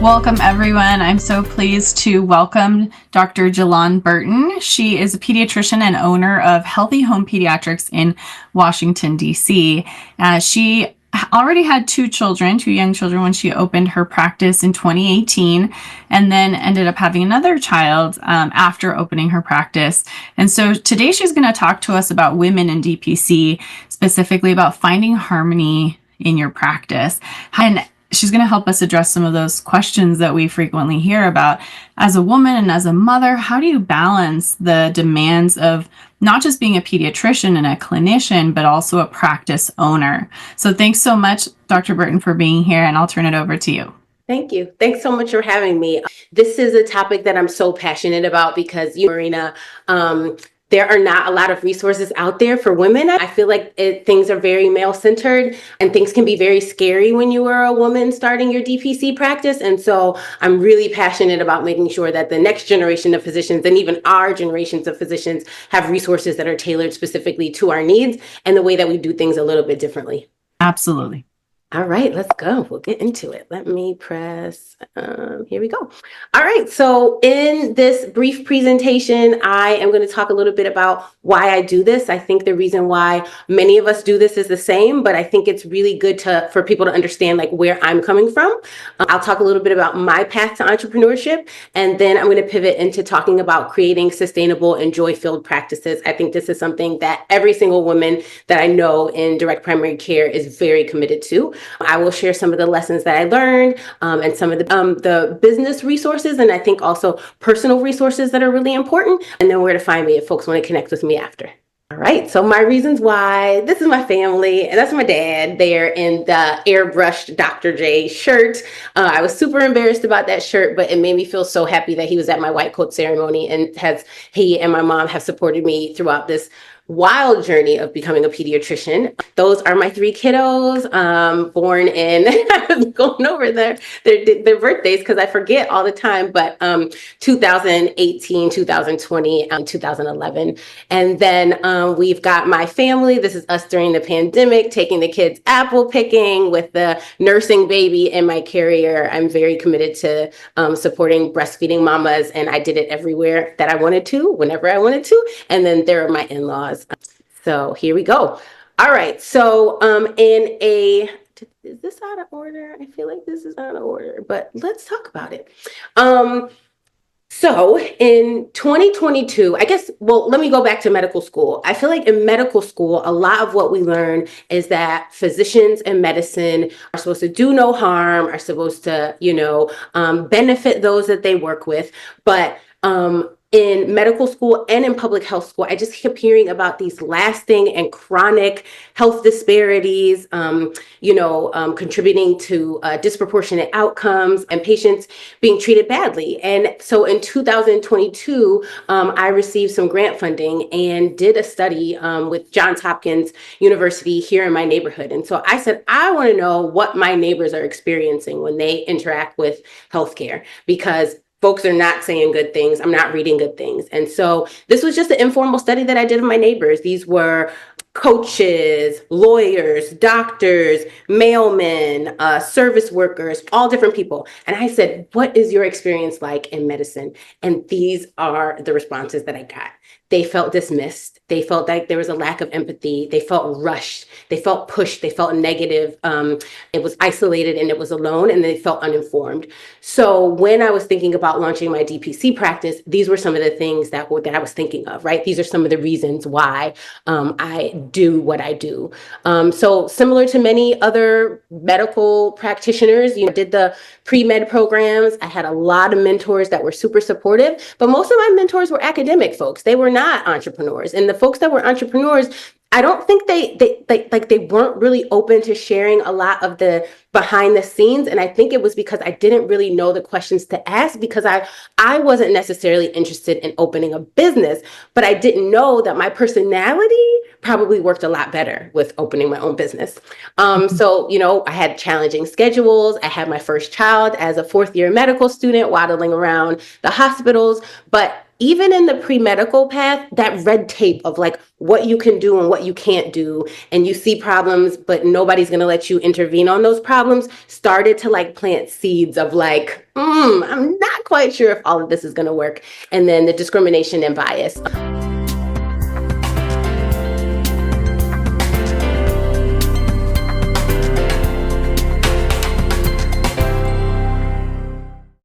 Welcome, everyone. I'm so pleased to welcome Dr. Jalon Burton. She is a pediatrician and owner of Healthy Home Pediatrics in Washington, D.C. She already had two young children, when she opened her practice in 2018, and then ended up having another child after opening her practice. And so today she's going to talk to us about women in DPC, specifically about finding harmony in your practice. And she's going to help us address some of those questions that we frequently hear about. As a woman and as a mother, how do you balance the demands of not just being a pediatrician and a clinician, but also a practice owner? So thanks so much, Dr. Burton, for being here, and I'll turn it over to you. Thank you. Thanks so much for having me. This is a topic that I'm so passionate about because Marina, there are not a lot of resources out there for women. I feel like things are very male-centered, and things can be very scary when you are a woman starting your DPC practice. And so I'm really passionate about making sure that the next generation of physicians, and even our generations of physicians, have resources that are tailored specifically to our needs and the way that we do things a little bit differently. Absolutely. All right, let's go. We'll get into it. Let me press, here we go. All right, so in this brief presentation, I am going to talk a little bit about why I do this. I think the reason why many of us do this is the same, but I think it's really good for people to understand like where I'm coming from. I'll talk a little bit about my path to entrepreneurship, and then I'm going to pivot into talking about creating sustainable and joy-filled practices. I think this is something that every single woman that I know in direct primary care is very committed to. I will share some of the lessons that I learned and some of the business resources, and I think also personal resources that are really important, and then where to find me if folks want to connect with me after. All right, so my reasons why. This is my family, and that's my dad there in the airbrushed Dr. J shirt. I was super embarrassed about that shirt, but it made me feel so happy that he was at my white coat ceremony, and he and my mom have supported me throughout this wild journey of becoming a pediatrician. Those are my three kiddos, born in, I'm going over their birthdays because I forget all the time, but 2018, 2020, 2011. And then we've got my family. This is us during the pandemic, taking the kids apple picking with the nursing baby in my carrier. I'm very committed to supporting breastfeeding mamas, and I did it everywhere that I wanted to, whenever I wanted to. And then there are my in-laws. So here we go. All right. So is this out of order? I feel like this is out of order, but let's talk about it. So in 2022, let me go back to medical school. I feel like in medical school, a lot of what we learn is that physicians in medicine are supposed to do no harm, are supposed to, benefit those that they work with. But in medical school and in public health school, I just kept hearing about these lasting and chronic health disparities, contributing to disproportionate outcomes and patients being treated badly. And so in 2022, I received some grant funding and did a study with Johns Hopkins University here in my neighborhood. And so I said, I want to know what my neighbors are experiencing when they interact with healthcare, because folks are not saying good things. I'm not reading good things. And so this was just an informal study that I did of my neighbors. These were coaches, lawyers, doctors, mailmen, service workers, all different people. And I said, what is your experience like in medicine? And these are the responses that I got. They felt dismissed. They felt like there was a lack of empathy. They felt rushed. They felt pushed. They felt negative. It was isolated and it was alone, and they felt uninformed. So when I was thinking about launching my DPC practice, these were some of the things that I was thinking of, right? These are some of the reasons why I do what I do. So similar to many other medical practitioners, did the pre-med programs. I had a lot of mentors that were super supportive, but most of my mentors were academic folks. They were not entrepreneurs. And the folks that were entrepreneurs, I don't think they weren't really open to sharing a lot of the behind the scenes. And I think it was because I didn't really know the questions to ask, because I wasn't necessarily interested in opening a business, but I didn't know that my personality probably worked a lot better with opening my own business. So, I had challenging schedules. I had my first child as a fourth year medical student waddling around the hospitals, but even in the pre-medical path, that red tape of like what you can do and what you can't do, and you see problems, but nobody's going to let you intervene on those problems, started to like plant seeds of like, I'm not quite sure if all of this is going to work. And then the discrimination and bias.